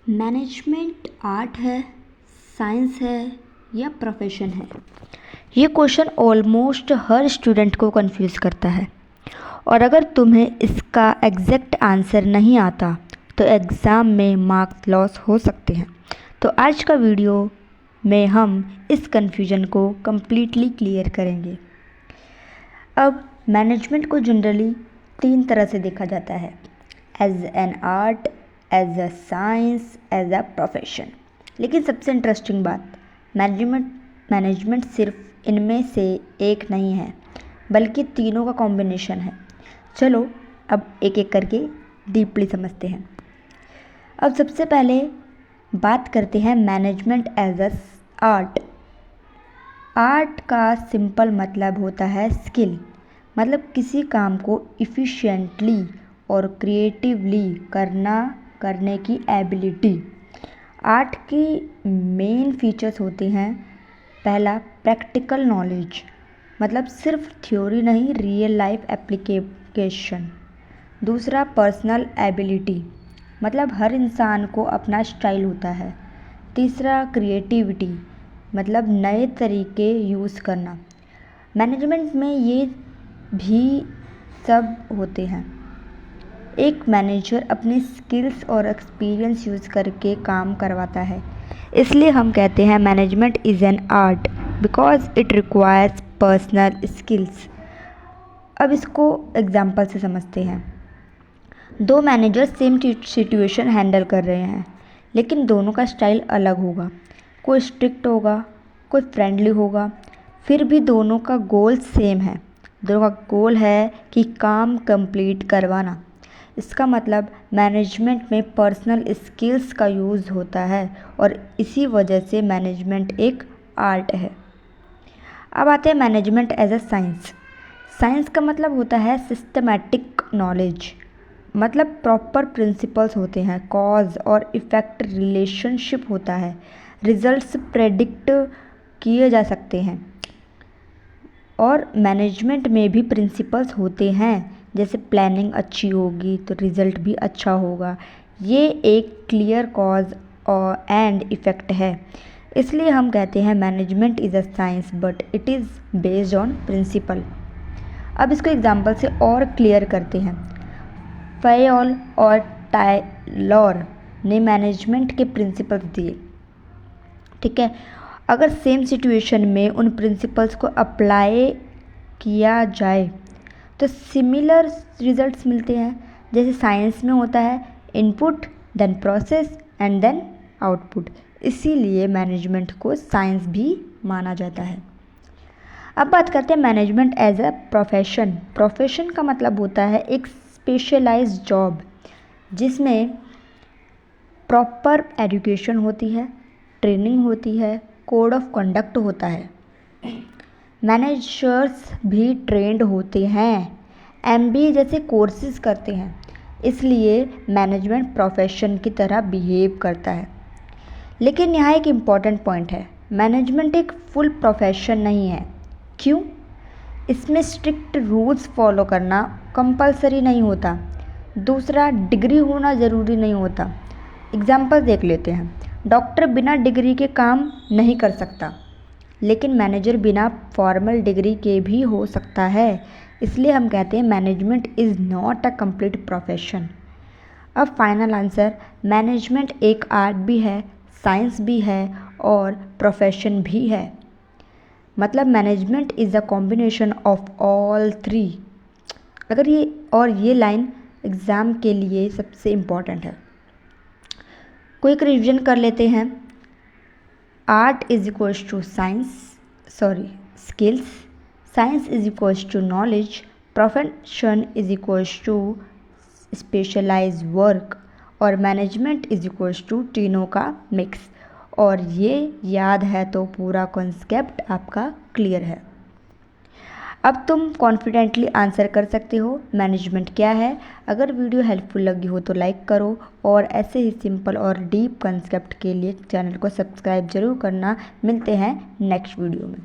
Management art है, science है या प्रोफेशन है? ये क्वेश्चन ऑलमोस्ट हर स्टूडेंट को कंफ्यूज करता है और अगर तुम्हें इसका एग्जैक्ट आंसर नहीं आता तो एग्ज़ाम में मार्क्स लॉस हो सकते हैं। तो आज का वीडियो में हम इस कन्फ्यूजन को कम्प्लीटली क्लियर करेंगे। अब मैनेजमेंट को जनरली 3 तरह से देखा जाता है: as an art, as a science, as a profession. लेकिन सबसे इंटरेस्टिंग बात, मैनेजमेंट सिर्फ इनमें से एक नहीं है बल्कि तीनों का कॉम्बिनेशन है। चलो अब एक एक करके डीपली समझते हैं। अब सबसे पहले बात करते हैं management as a art. Art का सिंपल मतलब होता है स्किल, मतलब किसी काम को इफ़िशिएंटली और क्रिएटिवली करने की एबिलिटी। आर्ट की मेन फीचर्स होते हैं: पहला, प्रैक्टिकल नॉलेज, मतलब सिर्फ थ्योरी नहीं, रियल लाइफ एप्लीकेशन। दूसरा, पर्सनल एबिलिटी, मतलब हर इंसान को अपना स्टाइल होता है। तीसरा, क्रिएटिविटी, मतलब नए तरीके यूज़ करना। मैनेजमेंट में ये भी सब होते हैं। एक मैनेजर अपने स्किल्स और एक्सपीरियंस यूज़ करके काम करवाता है। इसलिए हम कहते हैं management is an art because it requires personal skills. अब इसको एग्जांपल से समझते हैं। 2 मैनेजर सेम सिचुएशन हैंडल कर रहे हैं, लेकिन दोनों का स्टाइल अलग होगा। कोई स्ट्रिक्ट होगा, कोई फ्रेंडली होगा, फिर भी दोनों का गोल सेम है। दोनों का गोल है कि काम कंप्लीट करवाना। इसका मतलब मैनेजमेंट में पर्सनल स्किल्स का यूज़ होता है और इसी वजह से मैनेजमेंट एक आर्ट है। अब आते हैं management as a science. Science का मतलब होता है सिस्टमैटिक नॉलेज, मतलब प्रॉपर प्रिंसिपल्स होते हैं, कॉज और इफ़ेक्ट रिलेशनशिप होता है, रिजल्ट्स प्रेडिक्ट किए जा सकते हैं। और मैनेजमेंट में भी प्रिंसिपल्स होते हैं, जैसे प्लानिंग अच्छी होगी तो रिज़ल्ट भी अच्छा होगा। ये एक क्लियर कॉज और एंड इफ़ेक्ट है। इसलिए हम कहते हैं management is a science but it is based on principle. अब इसको एग्जांपल से और क्लियर करते हैं। फयोल और टायलर ने मैनेजमेंट के प्रिंसिपल्स दिए, ठीक है। अगर सेम सिचुएशन में उन प्रिंसिपल्स को अप्लाई किया जाए तो सिमिलर रिजल्ट्स मिलते हैं। जैसे साइंस में होता है input, then process and then output. इसीलिए मैनेजमेंट को साइंस भी माना जाता है। अब बात करते हैं management as a profession. Profession का मतलब होता है एक स्पेशलाइज्ड जॉब जिसमें प्रॉपर एजुकेशन होती है, ट्रेनिंग होती है, कोड ऑफ कंडक्ट होता है। मैनेजर्स भी ट्रेंड होते हैं, MBA जैसे कोर्सेज करते हैं, इसलिए मैनेजमेंट प्रोफेशन की तरह बिहेव करता है। लेकिन यहाँ एक इम्पॉर्टेंट पॉइंट है, मैनेजमेंट एक फुल प्रोफेशन नहीं है। क्यों? इसमें स्ट्रिक्ट रूल्स फॉलो करना कंपलसरी नहीं होता। दूसरा, डिग्री होना ज़रूरी नहीं होता। एग्जाम्पल देख लेते हैं। डॉक्टर बिना डिग्री के काम नहीं कर सकता, लेकिन मैनेजर बिना फॉर्मल डिग्री के भी हो सकता है। इसलिए हम कहते हैं management is not a complete profession. अब फाइनल आंसर, मैनेजमेंट एक आर्ट भी है, साइंस भी है और प्रोफेशन भी है। मतलब management is a combination of all 3। अगर ये लाइन एग्ज़ाम के लिए सबसे इम्पॉर्टेंट है। क्विक रिवीजन कर लेते हैं। Art is equals to skills, science is equals to knowledge, profession is equals to specialise work और मैनेजमेंट इज इक्वल्स टू तीनों का मिक्स। और ये याद है तो पूरा कॉन्सेप्ट आपका क्लियर है। अब तुम कॉन्फिडेंटली आंसर कर सकते हो मैनेजमेंट क्या है। अगर वीडियो हेल्पफुल लगी हो तो लाइक करो और ऐसे ही सिंपल और डीप कॉन्सेप्ट के लिए चैनल को सब्सक्राइब जरूर करना। मिलते हैं नेक्स्ट वीडियो में।